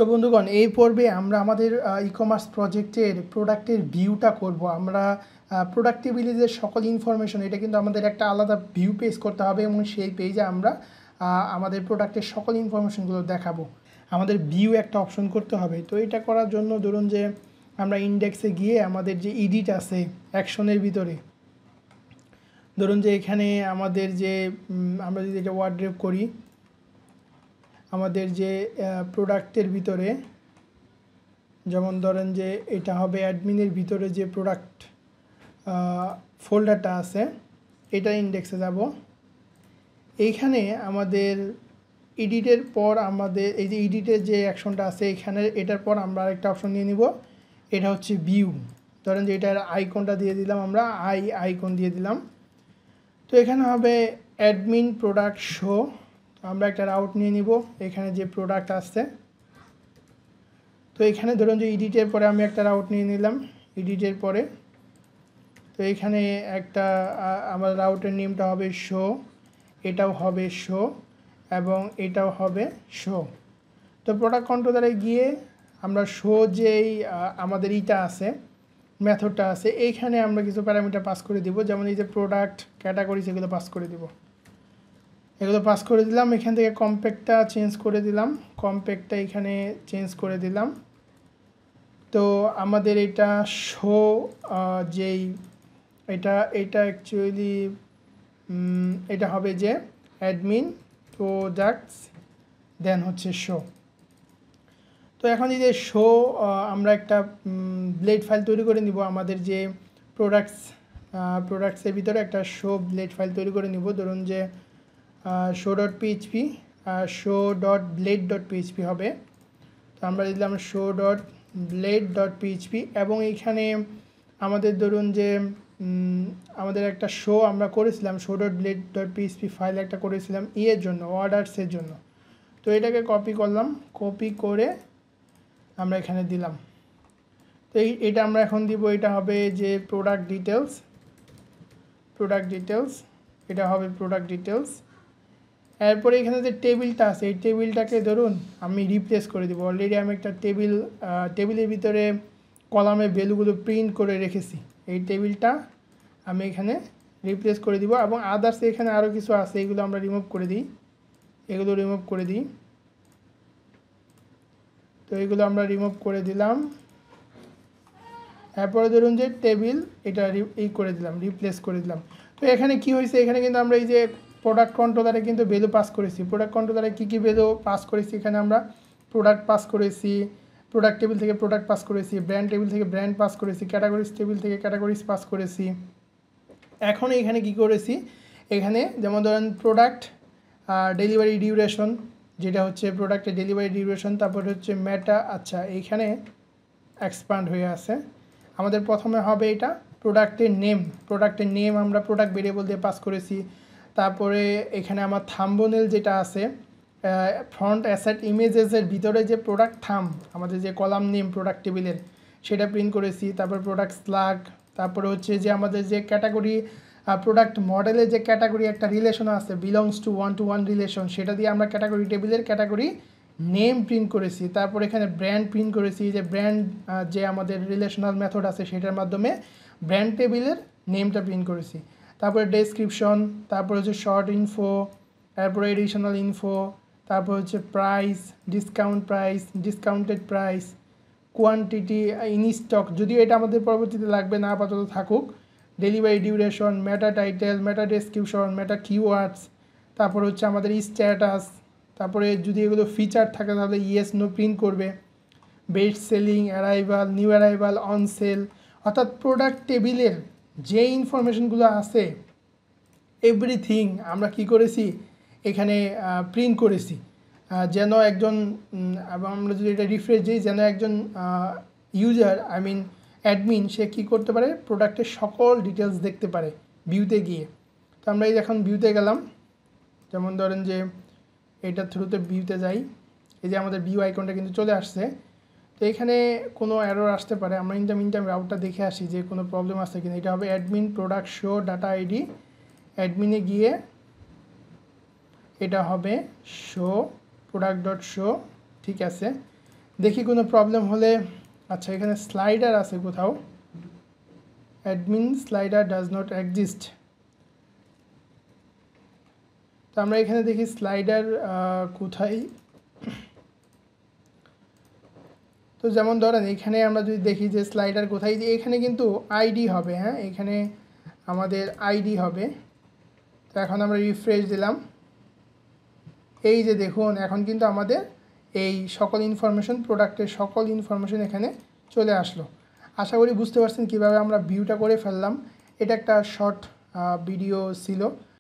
তো বন্ধুগণ এই পর্বে আমরা আমাদের ই-কমার্স প্রজেক্টের প্রোডাক্টের ভিউটা করব। আমরা প্রোডাক্ট টেবিলে যে সকল ইনফরমেশন এটা কিন্তু আমাদের একটা আলাদা ভিউ পেজ করতে হবে এবং সেই পেজে আমরা আমাদের প্রোডাক্টের সকল ইনফরমেশনগুলো দেখাবো। আমাদের ভিউ একটা অপশন করতে হবে। তো এটা করার জন্য ধরুন যে আমরা ইন্ডেক্সে গিয়ে আমাদের যে এডিট আছে অ্যাকশনের ভিতরে, ধরুন যে এখানে আমাদের যে আমরা যদি এটা ওয়ার্ড্রপ করি, আমাদের যে প্রোডাক্টের ভিতরে যেমন ধরেন যে এটা হবে অ্যাডমিনের ভিতরে যে প্রোডাক্ট ফোল্ডারটা আছে এটা ইন্ডেক্সে যাব। এইখানে আমাদের এডিটের পর আমাদের এই যে এডিটের যে অ্যাকশনটা আছে এখানে এটার পর আমরা আরেকটা অপশন নিয়ে নিব, এটা হচ্ছে ভিউ। ধরেন যে এটার আইকনটা দিয়ে দিলাম, আমরা আইকন দিয়ে দিলাম। তো এখানে হবে অ্যাডমিন প্রোডাক্ট শো। আমরা একটা রাউট নিয়ে নিব, এখানে যে প্রোডাক্ট আসছে। তো এখানে ধরুন যে এডিটের পরে আমি একটা রাউট নিয়ে নিলাম, এডিটের পরে। তো এখানে একটা আমার রাউটের নেমটা হবে শো, এটাও হবে শো এবং এটাও হবে শো। তো প্রোডাক্ট কন্ট্রোলারে গিয়ে আমরা শো যেই আমাদের ইটা আছে মেথডটা আছে এইখানে আমরা কিছু প্যারামিটার পাস করে দিব, যেমন এই যে প্রোডাক্ট ক্যাটাগরি সেগুলো পাস করে দিব। এগুলো পাস করে দিলাম। এখান থেকে কম্প্যাক্টটা চেঞ্জ করে দিলাম, কম্প্যাক্টটা এখানে চেঞ্জ করে দিলাম। তো আমাদের এটা শো যেই এটা অ্যাকচুয়ালি এটা হবে যে অ্যাডমিন প্রোডাক্টস দেন হচ্ছে শো। তো এখন এই যে শো আমরা একটা ব্লেড ফাইল তৈরি করে নিব, আমাদের যে প্রোডাক্টসের ভিতরে একটা শো ব্লেড ফাইল তৈরি করে নিব। ধরুন যে show.php show.blade.php হবে। তো আমরা দিলাম show.blade.php এবং এইখানে আমাদের ধরুন যে আমাদের একটা শো আমরা করেছিলাম show.blade.php ফাইল একটা করেছিলাম এর জন্য, অর্ডারসের জন্য। তো এটাকে কপি করলাম, কপি করে আমরা এখানে দিলাম। তো এটা আমরা এখন দিব, এটা হবে যে প্রোডাক্ট ডিটেলস, এটা হবে প্রোডাক্ট ডিটেলস। এরপরে এখানে যে টেবিলটা আছে এই টেবিলটাকে ধরুন আমি রিপ্লেস করে দেবো। অলরেডি আমি একটা টেবিলের ভিতরে কলামে ভ্যালুগুলো প্রিন্ট করে রেখেছি, এই টেবিলটা আমি এখানে রিপ্লেস করে দিব। এবং আদার্স এখানে আরও কিছু আছে এগুলো আমরা রিমুভ করে দিই, তো এগুলো আমরা রিমুভ করে দিলাম। এরপরে ধরুন যে টেবিল এটা করে দিলাম, রিপ্লেস করে দিলাম। তো এখানে কি হয়েছে, এখানে কিন্তু আমরা এই যে প্রোডাক্ট কন্ট্রোলারে কিন্তু ভ্যালু পাস করেছি। প্রোডাক্ট কন্ট্রোলারে কী ভ্যালু পাস করেছি, এখানে আমরা প্রোডাক্ট পাস করেছি, প্রোডাক্ট টেবিল থেকে প্রোডাক্ট পাস করেছি, ব্র্যান্ড টেবিল থেকে ব্র্যান্ড পাস করেছি, ক্যাটাগরিজ টেবিল থেকে ক্যাটাগরিজ পাস করেছি। এখন এখানে কি করেছি, এখানে যেমন ধরেন প্রোডাক্ট ডেলিভারি ডিউরেশন, যেটা হচ্ছে প্রোডাক্টের ডেলিভারি ডিউরেশন, তারপরে হচ্ছে মেটা। আচ্ছা এইখানে এক্সপ্যান্ড হয়ে আছে। আমাদের প্রথমে হবে এটা প্রোডাক্টের নেম আমরা প্রোডাক্ট ভেরিয়েবল দিয়ে পাস করেছি। তারপরে এখানে আমার থাম্বনেল যেটা আছে ফ্রন্ট অ্যাসেট ইমেজেসের ভিতরে যে প্রোডাক্ট আমাদের যে কলাম নেম প্রোডাক্ট টেবিলের সেটা প্রিন্ট করেছি। তারপর প্রোডাক্ট স্ল্যাগ, তারপরে হচ্ছে যে আমাদের যে ক্যাটাগরি প্রোডাক্ট মডেলের যে ক্যাটাগরি একটা রিলেশন আছে বিলংস টু ওয়ান রিলেশন, সেটা দিয়ে আমরা ক্যাটাগরি টেবিলের ক্যাটাগরি নেম প্রিন্ট করেছি। তারপর এখানে ব্র্যান্ড প্রিন্ট করেছি, যে ব্র্যান্ড যে আমাদের রিলেশনাল মেথড আছে সেটার মাধ্যমে ব্র্যান্ড টেবিলের নেমটা প্রিন্ট করেছি। তারপরে ডেসক্রিপশন, তারপর হচ্ছে শর্ট ইনফো, তারপরে এডিশনাল ইনফো, তারপর হচ্ছে price, discounted price, quantity, in stock, যদিও এটা আমাদের পরবর্তীতে লাগবে না, আপাতত থাকুক, ডেলিভারি ডিউরেশন, মেটা টাইটেল, মেটা ডেসক্রিপশন, মেটা কিওয়ার্ডস, তারপর হচ্ছে আমাদের স্ট্যাটাস, তারপরে যদি এগুলো ফিচার থাকে তাহলে ইয়েস নো প্রিন্ট করবে, best selling, arrival, new arrival, on sell. অর্থাৎ প্রোডাক্ট টেবিলের যে ইনফরমেশনগুলো আছে এভরিথিং আমরা কি করেছি এখানে প্রিন্ট করেছি, যেন একজন আমরা যদি এটা রিফ্রেশ দিই, যেন একজন ইউজার অ্যাডমিন সে কী করতে পারে, প্রোডাক্টের সকল ডিটেলস দেখতে পারে ভিউতে গিয়ে। তো আমরা এই এখন ভিউতে গেলাম, যেমন ধরেন যে এটার থ্রুতে ভিউতে যাই, এই যে আমাদের ভিউ আইকনটা কিন্তু চলে আসছে। তো এখানে কোনো এরর আসতে পারে, আমরা ইনটাইম রাউটটা দেখে আসি যে কোনো প্রবলেম আসছে কিনা। এটা হবে admin product show data ID, অ্যাডমিনে গিয়ে এটা হবে শো প্রোডাক্ট ডট শো, ঠিক আছে। দেখি কোনো প্রবলেম হলে। আচ্ছা, এখানে স্লাইডার আছে কোথাও, admin slider does not exist. তো আমরা এখানে দেখি স্লাইডার কোথায়। তো যেমন ধরেন এখানে আমরা যদি দেখি যে স্লাইডার কোথায়, যে এখানে কিন্তু আইডি হবে, হ্যাঁ এখানে আমাদের আইডি হবে। তো এখন আমরা রিফ্রেশ দিলাম, এই যে দেখুন এখন কিন্তু আমাদের এই সকল ইনফরমেশন, প্রোডাক্টের সকল ইনফরমেশন এখানে চলে আসলো। আশা করি বুঝতে পারছেন কীভাবে আমরা ভিউটা করে ফেললাম। এটা একটা শর্ট ভিডিও ছিল।